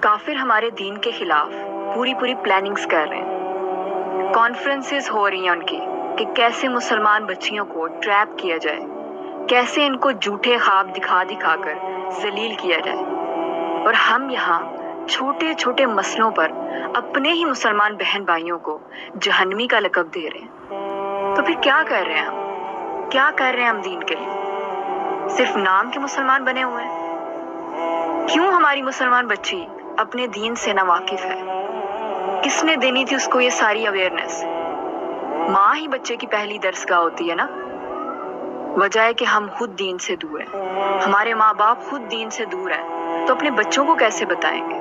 काफिर हमारे दीन के खिलाफ पूरी प्लानिंग्स कर रहे हैं। कॉन्फ्रेंसेस हो रही हैं उनकी कि कैसे मुसलमान बच्चियों को ट्रैप किया जाए, कैसे इनको झूठे ख्वाब दिखा कर जलील किया जाए। और हम यहाँ छोटे छोटे मसलों पर अपने ही मुसलमान बहन भाइयों को जहन्नमी का लक़ब दे रहे हैं। तो फिर क्या कर रहे हैं हम? क्या कर रहे हैं हम दीन के लिए? सिर्फ नाम के मुसलमान बने हुए हैं? क्यों हमारी मुसलमान बच्ची अपने दीन से नावाकिफ है? किसने देनी थी उसको ये सारी अवेयरनेस? माँ ही बच्चे की पहली दरसगाह होती है ना। वजह है कि हम खुद दीन से दूर हैं, हमारे माँ बाप खुद दीन से दूर हैं, तो अपने बच्चों को कैसे बताएंगे?